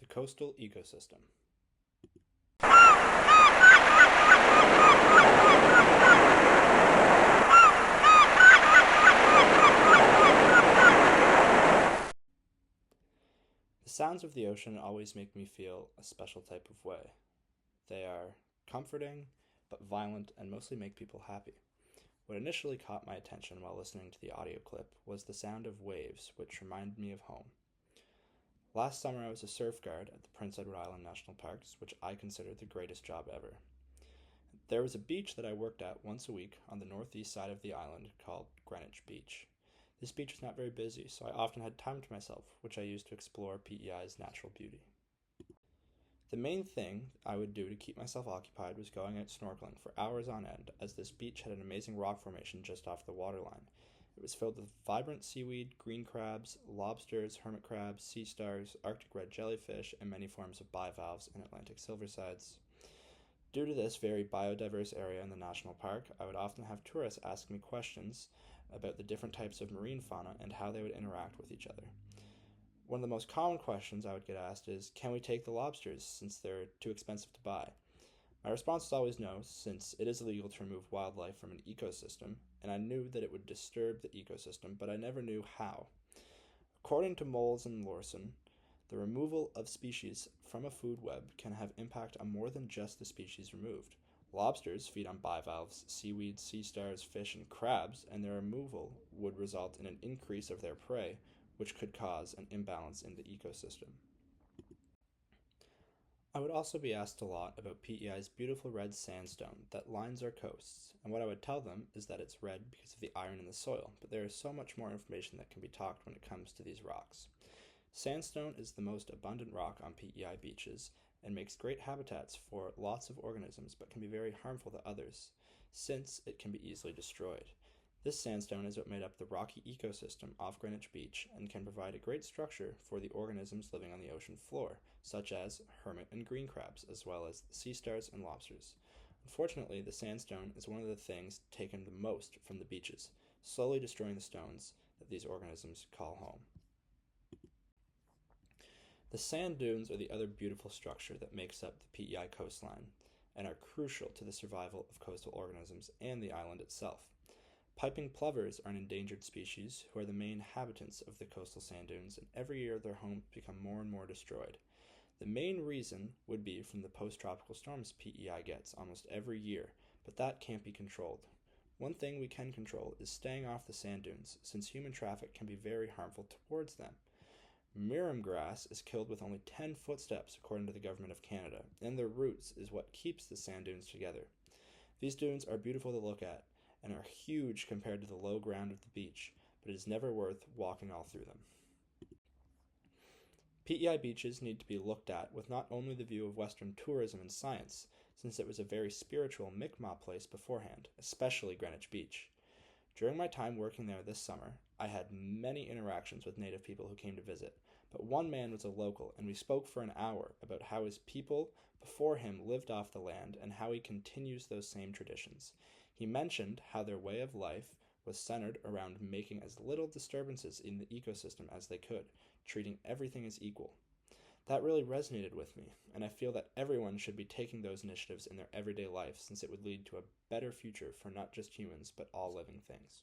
The coastal ecosystem. The sounds of the ocean always make me feel a special type of way. They are comforting, but violent, and mostly make people happy. What initially caught my attention while listening to the audio clip was the sound of waves, which reminded me of home. Last summer I was a surf guard at the Prince Edward Island National Parks, which I consider the greatest job ever. There was a beach that I worked at once a week on the northeast side of the island called Greenwich Beach. This beach was not very busy, so I often had time to myself, which I used to explore PEI's natural beauty. The main thing I would do to keep myself occupied was going out snorkeling for hours on end, as this beach had an amazing rock formation just off the waterline. It was filled with vibrant seaweed, green crabs, lobsters, hermit crabs, sea stars, Arctic red jellyfish, and many forms of bivalves and Atlantic silversides. Due to this very biodiverse area in the national park, I would often have tourists ask me questions about the different types of marine fauna and how they would interact with each other. One of the most common questions I would get asked is, can we take the lobsters since they're too expensive to buy? My response is always no, since it is illegal to remove wildlife from an ecosystem, and I knew that it would disturb the ecosystem, but I never knew how. According to Moles and Lawson, the removal of species from a food web can have impact on more than just the species removed. Lobsters feed on bivalves, seaweed, sea stars, fish, and crabs, and their removal would result in an increase of their prey, which could cause an imbalance in the ecosystem. I would also be asked a lot about PEI's beautiful red sandstone that lines our coasts, and what I would tell them is that it's red because of the iron in the soil, but there is so much more information that can be talked when it comes to these rocks. Sandstone is the most abundant rock on PEI beaches and makes great habitats for lots of organisms, but can be very harmful to others, since it can be easily destroyed. This sandstone is what made up the rocky ecosystem off Greenwich Beach and can provide a great structure for the organisms living on the ocean floor, such as hermit and green crabs, as well as sea stars and lobsters. Unfortunately, the sandstone is one of the things taken the most from the beaches, slowly destroying the stones that these organisms call home. The sand dunes are the other beautiful structure that makes up the PEI coastline and are crucial to the survival of coastal organisms and the island itself. Piping plovers are an endangered species who are the main inhabitants of the coastal sand dunes, and every year their homes become more and more destroyed. The main reason would be from the post-tropical storms PEI gets almost every year, but that can't be controlled. One thing we can control is staying off the sand dunes, since human traffic can be very harmful towards them. Miram grass is killed with only 10 footsteps according to the Government of Canada, and their roots is what keeps the sand dunes together. These dunes are beautiful to look at, and are huge compared to the low ground of the beach, but it is never worth walking all through them. PEI beaches need to be looked at with not only the view of Western tourism and science, since it was a very spiritual Mi'kmaq place beforehand, especially Greenwich Beach. During my time working there this summer, I had many interactions with native people who came to visit, but one man was a local, and we spoke for an hour about how his people before him lived off the land and how he continues those same traditions. He mentioned how their way of life was centered around making as little disturbances in the ecosystem as they could, treating everything as equal. That really resonated with me, and I feel that everyone should be taking those initiatives in their everyday life, since it would lead to a better future for not just humans, but all living things.